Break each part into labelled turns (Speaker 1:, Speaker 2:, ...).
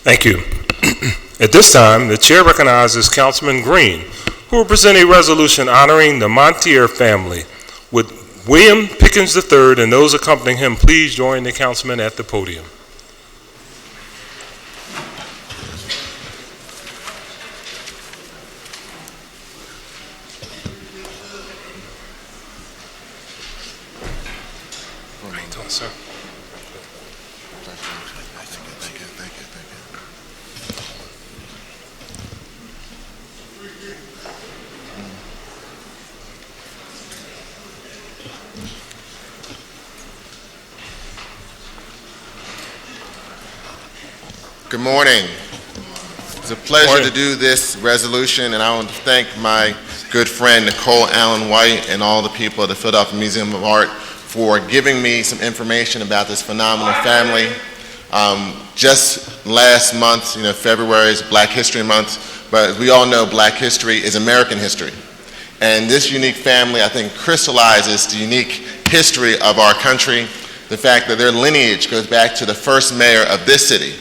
Speaker 1: Thank you. At this time, the chair recognizes Councilman Green, who will present a resolution honoring the Montier family. Would William Pickens III and those accompanying him please join the councilman at the podium? How you doing, sir?
Speaker 2: Good morning. It's a pleasure to do this resolution, and I want to thank my good friend Nicole Allen White and all the people at the Philadelphia Museum of Art for giving me some information about this phenomenal family. Just last month, February is Black History Month, but as we all know, Black history is American history. And this unique family, I think, crystallizes the unique history of our country, the fact that their lineage goes back to the first mayor of this city.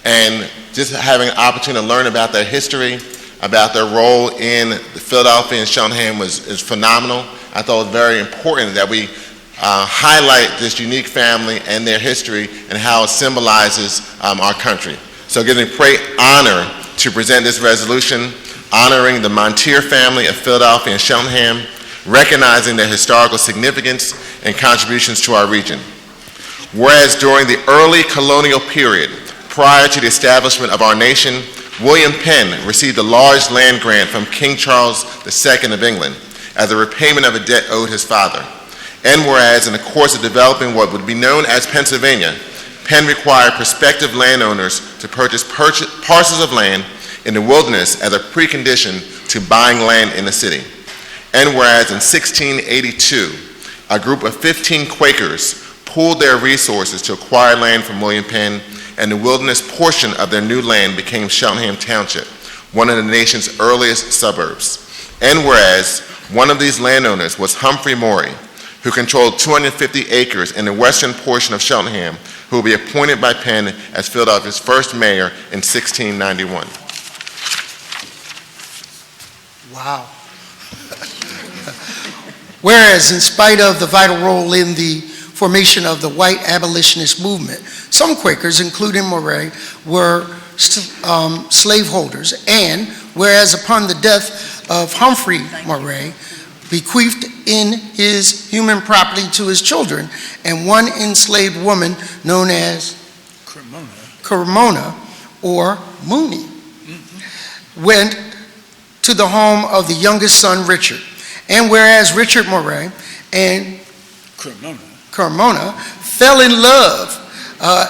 Speaker 2: And just having an opportunity to learn about their history, about their role in Philadelphia and Cheltenham is phenomenal. I thought it was very important that we highlight this unique family and their history and how it symbolizes our country. So it gives me great honor to present this resolution honoring the Montier family of Philadelphia and Cheltenham, recognizing their historical significance and contributions to our region. Whereas during the early colonial period, prior to the establishment of our nation, William Penn received a large land grant from King Charles II of England as a repayment of a debt owed his father. And whereas in the course of developing what would be known as Pennsylvania, Penn required prospective landowners to purchase parcels of land in the wilderness as a precondition to buying land in the city. And whereas in 1682, a group of 15 Quakers pooled their resources to acquire land from William Penn, and the wilderness portion of their new land became Cheltenham Township, one of the nation's earliest suburbs. And whereas one of these landowners was Humphrey Maury, who controlled 250 acres in the western portion of Cheltenham, who will be appointed by Penn as Philadelphia's first mayor in 1691.
Speaker 3: Wow. Whereas, in spite of the vital role in the formation of the white abolitionist movement, some Quakers, including Maury, were slaveholders, and whereas upon the death of Humphrey Maury, bequeathed in his human property to his children, and one enslaved woman known as Cremona or Mooney, went to the home of the youngest son, Richard. And whereas Richard Maury and Cremona fell in love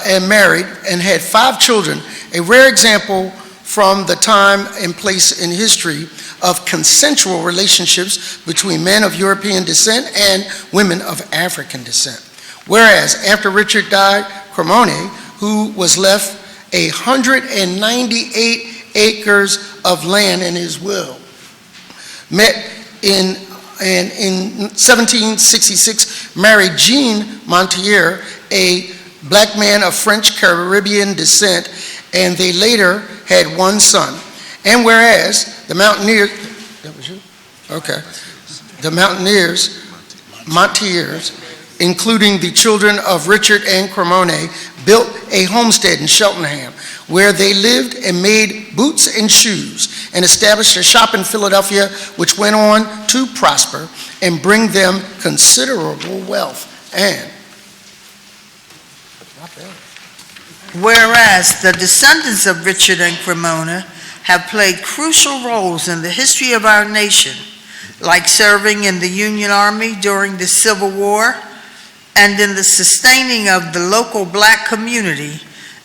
Speaker 3: and married and had 5 children, a rare example from the time and place in history of consensual relationships between men of European descent and women of African descent. Whereas after Richard died, Cremona, who was left 198 acres of land in his will, met in 1766 married Jean Montier, a black man of French Caribbean descent, and they later had 1 son. And whereas the Mountaineers, that was you? Okay. The Montiers, including the children of Richard and Cremona, built a homestead in Cheltenham, where they lived and made boots and shoes, and established a shop in Philadelphia, which went on to prosper and bring them considerable wealth. And
Speaker 4: whereas the descendants of Richard and Cremona have played crucial roles in the history of our nation, like serving in the Union Army during the Civil War and in the sustaining of the local black community,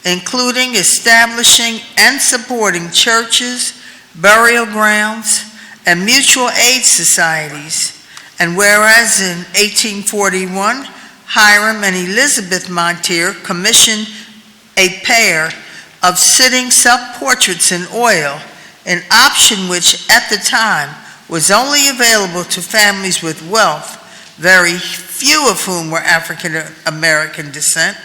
Speaker 4: including establishing and supporting churches, burial grounds, and mutual aid societies. And whereas in 1841, Hiram and Elizabeth Montier commissioned a pair of sitting self-portraits in oil, an option which at the time was only available to families with wealth, very few of whom were African American descent.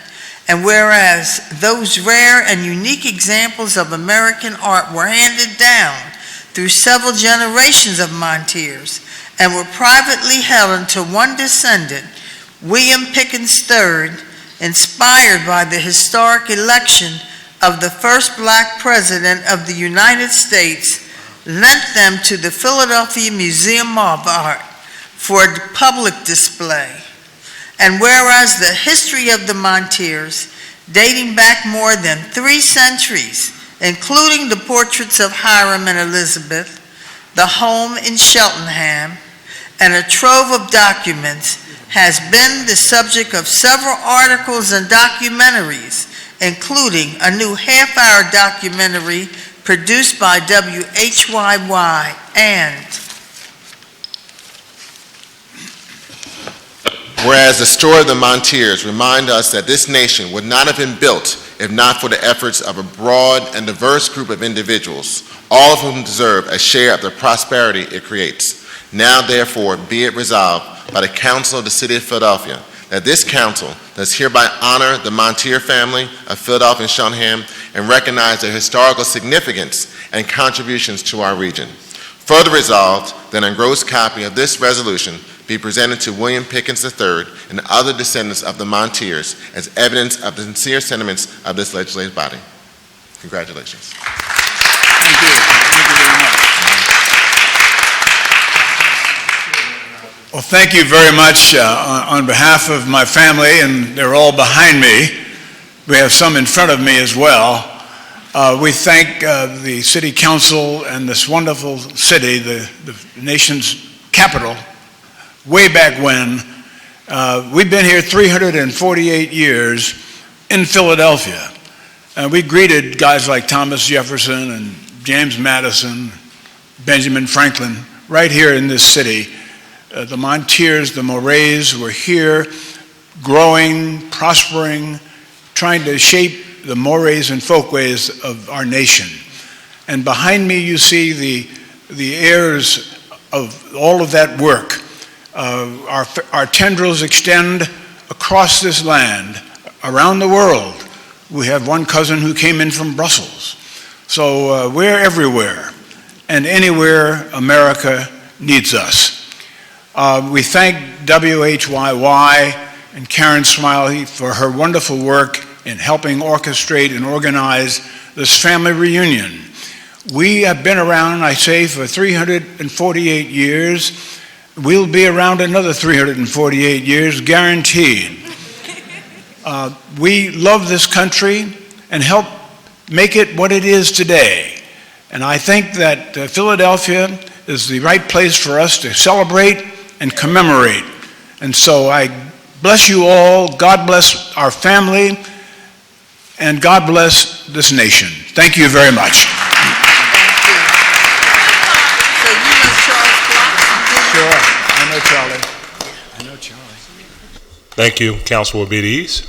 Speaker 4: And whereas those rare and unique examples of American art were handed down through several generations of Montiers and were privately held until one descendant, William Pickens III, inspired by the historic election of the first black president of the United States, lent them to the Philadelphia Museum of Art for public display. And whereas the history of the Montiers, dating back more than 3 centuries, including the portraits of Hiram and Elizabeth, the home in Cheltenham, and a trove of documents, has been the subject of several articles and documentaries, including a new half-hour documentary produced by WHYY and
Speaker 2: whereas the story of the Montiers remind us that this nation would not have been built if not for the efforts of a broad and diverse group of individuals, all of whom deserve a share of the prosperity it creates. Now, therefore, be it resolved by the Council of the City of Philadelphia that this council does hereby honor the Montier family of Philadelphia and Cheltenham and recognize their historical significance and contributions to our region. Further resolved that an engrossed copy of this resolution be presented to William Pickens III and other descendants of the Montiers as evidence of the sincere sentiments of this legislative body. Congratulations.
Speaker 5: Thank you. Thank you very much. Well, thank you very much on behalf of my family, and they're all behind me. We have some in front of me as well. We thank the City Council and this wonderful city, the nation's capital, way back when. We've been here 348 years in Philadelphia. And we greeted guys like Thomas Jefferson and James Madison, Benjamin Franklin, right here in this city. The Montiers, the Morays were here, growing, prospering, trying to shape the mores and folkways of our nation. And behind me you see the heirs of all of that work. Our tendrils extend across this land, around the world. We have one cousin who came in from Brussels. So we're everywhere and anywhere America needs us. We thank WHYY and Karen Smiley for her wonderful work in helping orchestrate and organize this family reunion. We have been around, I say, for 348 years. We'll be around another 348 years, guaranteed. We love this country and help make it what it is today. And I think that Philadelphia is the right place for us to celebrate and commemorate. And so I bless you all. God bless our family. And God bless this nation. Thank you very much.
Speaker 4: So you know Charles Clark?
Speaker 5: Sure. I know Charlie. I know Charlie.
Speaker 1: Thank you, Councilwoman Beatties.